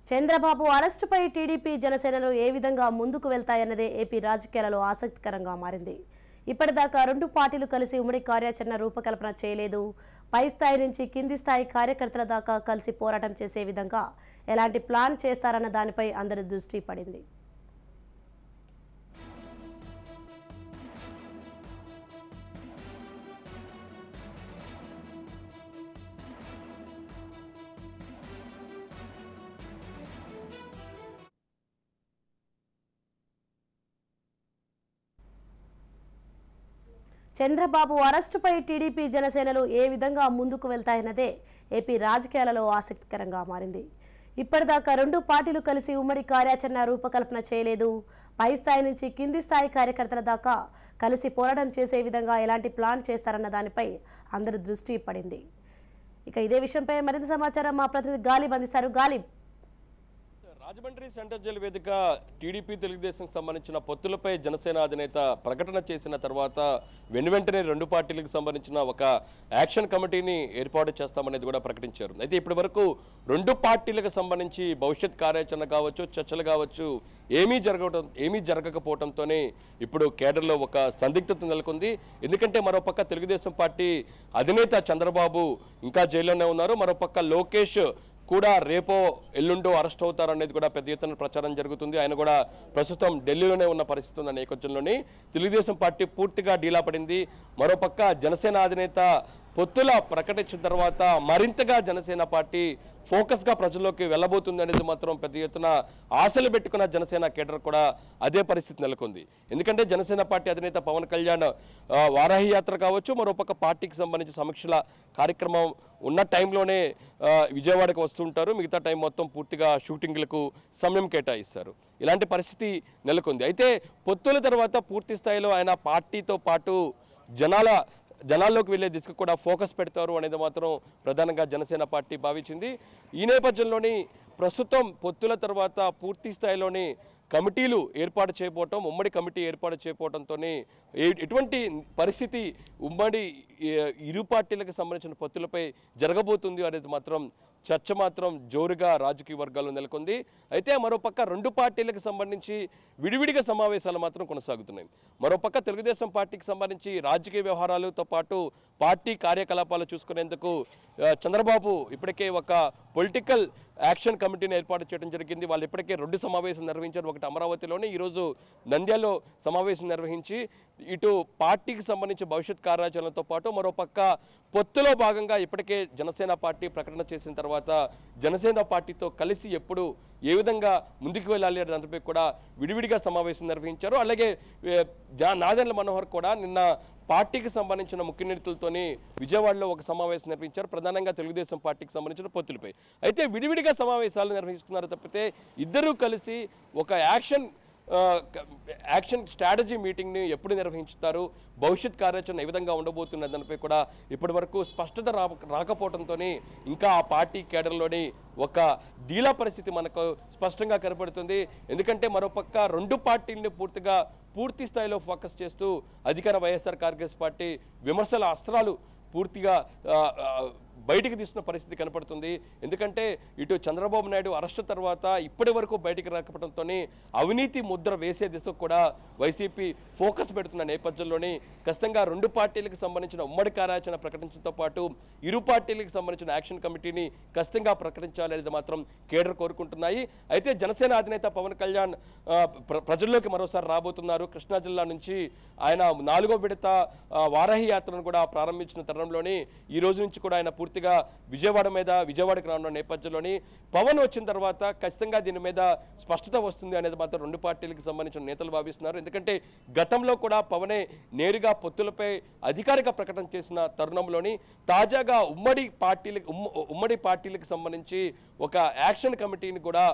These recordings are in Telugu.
చంద్రబాబు అరెస్టుపై టీడీపీ జనసేనలు ఏ విధంగా ముందుకు వెళ్తాయన్నదే ఏపీ రాజకీయాలలో ఆసక్తికరంగా మారింది. ఇప్పటిదాకా రెండు పార్టీలు కలిసి ఉమ్మడి కార్యాచరణ రూపకల్పన చేయలేదు. పై స్థాయి నుంచి కింది స్థాయి కార్యకర్తల దాకా కలిసి పోరాటం చేసే విధంగా ఎలాంటి ప్లాన్ చేస్తారన్న దానిపై అందరి దృష్టి పడింది. చంద్రబాబు అరెస్టుపై టీడీపీ జనసేనలు ఏ విధంగా ముందుకు వెళ్తాయన్నదే ఏపీ రాజకీయాలలో ఆసక్తికరంగా మారింది. ఇప్పటిదాకా రెండు పార్టీలు కలిసి ఉమ్మడి కార్యాచరణ రూపకల్పన చేయలేదు. పై స్థాయి నుంచి కింది స్థాయి కార్యకర్తల దాకా కలిసి పోరాటం చేసే విధంగా ఎలాంటి ప్లాన్ చేస్తారన్న దానిపై అందరి దృష్టి పడింది. ఇక ఇదే విషయంపై మరింత సమాచారం మా ప్రతినిధి గాలిబ్ అందిస్తారు. గాలిబ్, రాజమండ్రి సెంట్రల్ జైలు వేదిక టీడీపీ తెలుగుదేశం సంబంధించిన పొత్తులపై జనసేన అధినేత ప్రకటన చేసిన తర్వాత వెంటనే రెండు పార్టీలకు సంబంధించిన ఒక యాక్షన్ కమిటీని ఏర్పాటు చేస్తామనేది కూడా ప్రకటించారు. అయితే ఇప్పటి వరకు రెండు పార్టీలకు సంబంధించి భవిష్యత్ కార్యాచరణ కావచ్చు, చర్చలు కావచ్చు ఏమీ జరగకపోవడంతోనే ఇప్పుడు కేడర్లో ఒక సందిగ్ధత నెలకొంది. ఎందుకంటే మరోపక్క తెలుగుదేశం పార్టీ అధినేత చంద్రబాబు ఇంకా జైల్లోనే ఉన్నారు. మరోపక్క లోకేష్ కూడా రేపో ఎల్లుండో అరెస్ట్ అవుతారనేది కూడా పెద్ద ఎత్తున ప్రచారం జరుగుతుంది. ఆయన కూడా ప్రస్తుతం ఢిల్లీలోనే ఉన్న పరిస్థితి ఉన్న నేపథ్యంలోని తెలుగుదేశం పార్టీ పూర్తిగా డీలా పడింది. మరోపక్క జనసేన అధినేత పొత్తుల ప్రకటించిన తర్వాత మరింతగా జనసేన పార్టీ ఫోకస్గా ప్రజల్లోకి వెళ్ళబోతుంది అనేది మాత్రం పెద్ద ఎత్తున ఆశలు పెట్టుకున్న జనసేన కేడర్ కూడా అదే పరిస్థితి నెలకొంది. ఎందుకంటే జనసేన పార్టీ అధినేత పవన్ కళ్యాణ్ వారాహి యాత్ర కావచ్చు, మరోపక్క పార్టీకి సంబంధించి సమీక్షల కార్యక్రమం ఉన్న టైంలోనే విజయవాడకు వస్తుంటారు. మిగతా టైం మొత్తం పూర్తిగా షూటింగ్లకు సమయం కేటాయిస్తారు. ఇలాంటి పరిస్థితి నెలకొంది. అయితే పొత్తుల తర్వాత పూర్తి స్థాయిలో ఆయన పార్టీతో పాటు జనాల్లోకి వెళ్లే దిశకు కూడా ఫోకస్ పెడతారు అనేది మాత్రం ప్రధానంగా జనసేన పార్టీ భావించింది. ఈ నేపథ్యంలోని ప్రస్తుతం పొత్తుల తర్వాత పూర్తి స్థాయిలోని కమిటీలు ఏర్పాటు చేయబోవటం, ఉమ్మడి కమిటీ ఏర్పాటు చేయబోవడంతో ఎటువంటి పరిస్థితి ఉమ్మడి ఇరు పార్టీలకు సంబంధించిన పొత్తులపై జరగబోతుంది అనేది మాత్రం చర్చ మాత్రం జోరుగా రాజకీయ వర్గాల్లో నెలకొంది. అయితే మరోపక్క రెండు పార్టీలకు సంబంధించి విడివిడిగా సమావేశాలు మాత్రం కొనసాగుతున్నాయి. మరోపక్క తెలుగుదేశం పార్టీకి సంబంధించి రాజకీయ వ్యవహారాలతో పాటు పార్టీ కార్యకలాపాలు చూసుకునేందుకు చంద్రబాబు ఇప్పటికే ఒక పొలిటికల్ యాక్షన్ కమిటీని ఏర్పాటు చేయడం జరిగింది. వాళ్ళు ఇప్పటికే రెండు సమావేశాలు నిర్వహించారు. ఒకటి అమరావతిలోనే, ఈరోజు నంద్యాలలో సమావేశం నిర్వహించి ఇటు పార్టీకి సంబంధించి భవిష్యత్ కార్యాచరణతో పాటు మరోపక్క పొత్తులో భాగంగా ఇప్పటికే జనసేన పార్టీ ప్రకటన చేసిన తర్వాత జనసేన పార్టీతో కలిసి ఎప్పుడు ఏ విధంగా ముందుకు వెళ్ళాలి అనే దానిపై కూడా విడివిడిగా సమావేశం నిర్వహించారు. అలాగే నాదెండ్ల మనోహర్ కూడా నిన్న పార్టీకి సంబంధించిన ముఖ్య నేతలతోని విజయవాడలో ఒక సమావేశం నిర్వహించారు, ప్రధానంగా తెలుగుదేశం పార్టీకి సంబంధించిన పొత్తులపై. అయితే విడివిడిగా సమావేశాలు నిర్వహిస్తున్నారు తప్పితే ఇద్దరూ కలిసి ఒక యాక్షన్ స్ట్రాటజీ మీటింగ్ని ఎప్పుడు నిర్వహించుతారు, భవిష్యత్ కార్యాచరణ ఏ విధంగా ఉండబోతున్న దానిపై కూడా ఇప్పటి వరకు స్పష్టత రాకపోవడంతో ఇంకా ఆ పార్టీ కేడర్లోని ఒక డీలా పరిస్థితి మనకు స్పష్టంగా కనపడుతుంది. ఎందుకంటే మరోపక్క రెండు పార్టీలని పూర్తి స్థాయిలో ఫోకస్ చేస్తూ అధికార వైఎస్ఆర్ కాంగ్రెస్ పార్టీ విమర్శల అస్త్రాలు పూర్తిగా బయటికి తీస్తున్న పరిస్థితి కనపడుతుంది. ఎందుకంటే ఇటు చంద్రబాబు నాయుడు అరెస్టు తర్వాత ఇప్పటి వరకు బయటికి రాకపోవడంతో అవినీతి ముద్ర వేసే దిశకు కూడా వైసీపీ ఫోకస్ పెడుతున్న నేపథ్యంలోని ఖచ్చితంగా రెండు పార్టీలకు సంబంధించిన ఉమ్మడి కార్యాచరణ ప్రకటించడంతో పాటు ఇరు పార్టీలకు సంబంధించిన యాక్షన్ కమిటీని ఖచ్చితంగా ప్రకటించాలనేది మాత్రం కేడర్ కోరుకుంటున్నాయి. అయితే జనసేన అధినేత పవన్ కళ్యాణ్ ప్రజల్లోకి మరోసారి రాబోతున్నారు. కృష్ణా జిల్లా నుంచి ఆయన 4వ విడత వారాహి యాత్రను కూడా ప్రారంభించిన తరుణంలోని ఈ రోజు నుంచి కూడా ఆయన పూర్తిగా విజయవాడకు రానున్న నేపథ్యంలోని పవన్ వచ్చిన తర్వాత ఖచ్చితంగా దీని మీద స్పష్టత వస్తుంది అనేది మాత్రం రెండు పార్టీలకు సంబంధించిన నేతలు భావిస్తున్నారు. ఎందుకంటే గతంలో కూడా పవనే నేరుగా పొత్తులపై అధికారిక ప్రకటన చేసిన తరుణంలోని తాజాగా ఉమ్మడి పార్టీలకు సంబంధించి ఒక యాక్షన్ కమిటీని కూడా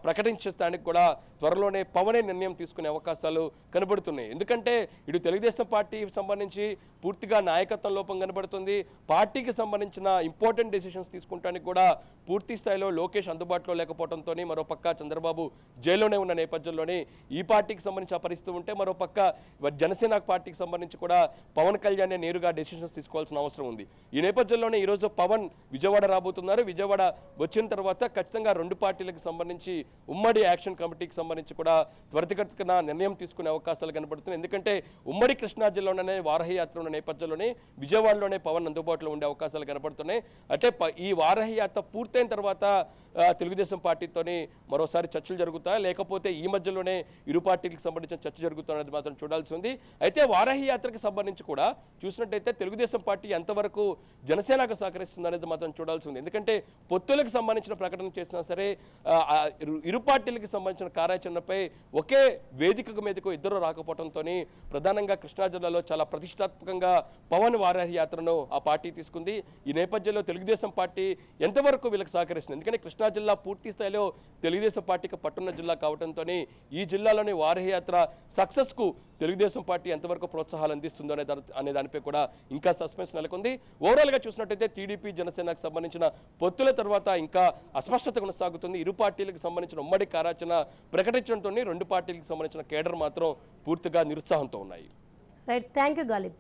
ప్రకటించడానికి కూడా త్వరలోనే పవనే నిర్ణయం తీసుకునే అవకాశాలు కనబడుతున్నాయి. ఎందుకంటే ఇటు తెలుగుదేశం పార్టీకి సంబంధించి పూర్తిగా నాయకత్వం లోపం కనబడుతుంది. పార్టీకి సంబంధించిన సంబంధించిన ఇంపార్టెంట్ డెసిషన్స్ తీసుకుంటానికి కూడా పూర్తి స్థాయిలో లోకేష్ అందుబాటులో లేకపోవడంతో మరోపక్క చంద్రబాబు జైల్లోనే ఉన్న నేపథ్యంలోనే ఈ పార్టీకి సంబంధించి ఆ పరిస్థితి ఉంటే మరోపక్క జనసేన పార్టీకి సంబంధించి కూడా పవన్ కళ్యాణ్ నేరుగా డెసిషన్స్ తీసుకోవాల్సిన అవసరం ఉంది. ఈ నేపథ్యంలోనే ఈరోజు పవన్ విజయవాడ రాబోతున్నారు. విజయవాడ వచ్చిన తర్వాత ఖచ్చితంగా రెండు పార్టీలకు సంబంధించి ఉమ్మడి యాక్షన్ కమిటీకి సంబంధించి కూడా త్వరితగతిన నిర్ణయం తీసుకునే అవకాశాలు కనబడుతున్నాయి. ఎందుకంటే ఉమ్మడి కృష్ణా జిల్లాలోనే వారాహి యాత్ర ఉన్న నేపథ్యంలోనే విజయవాడలోనే పవన్ అందుబాటులో ఉండే అవకాశాలు కనబడుతున్నాయి. అంటే ఈ వారాహి యాత్ర పూర్తయిన తర్వాత తెలుగుదేశం పార్టీతోని మరోసారి చర్చలు జరుగుతాయి, లేకపోతే ఈ మధ్యలోనే ఇరు పార్టీలకు సంబంధించిన చర్చ జరుగుతున్నది మాత్రం చూడాల్సి ఉంది. అయితే వారాహి యాత్రకు సంబంధించి కూడా చూసినట్టయితే తెలుగుదేశం పార్టీ ఎంతవరకు జనసేనకు సహకరిస్తుంది అనేది మాత్రం చూడాల్సి ఉంది. ఎందుకంటే పొత్తులకు సంబంధించిన ప్రకటన చేసినా సరే ఇరు పార్టీలకు సంబంధించిన కార్యాచరణపై ఒకే వేదిక మీదకు ఇద్దరు రాకపోవడంతో ప్రధానంగా కృష్ణా జిల్లాలో చాలా ప్రతిష్టాత్మకంగా పవన్ వారాహి యాత్రను ఆ పార్టీ తీసుకుంది. ఈ నేపథ్యంలో తెలుగుదేశం పార్టీ ఎంతవరకు వీళ్ళకి సహకరిస్తుంది? ఎందుకంటే కృష్ణా జిల్లా పూర్తి స్థాయిలో తెలుగుదేశం పార్టీకి పట్టున్న జిల్లా కావడంతో ఈ జిల్లాలోని వారాహి యాత్ర సక్సెస్ కు తెలుగుదేశం పార్టీ ఎంతవరకు ప్రోత్సాహాలు అందిస్తుందో అనే దానిపై కూడా ఇంకా సస్పెన్స్ నెలకొంది. ఓవరాల్ గా చూసినట్టయితే టీడీపీ జనసేనకు సంబంధించిన పొత్తుల తర్వాత ఇంకా అస్పష్టత కొనసాగుతుంది. ఇరు పార్టీలకు సంబంధించిన ఉమ్మడి కార్యాచరణ ప్రకటించడంతో రెండు పార్టీలకు సంబంధించిన కేడర్ మాత్రం పూర్తిగా నిరుత్సాహంతో ఉన్నాయి. Right, thank you Ghalib.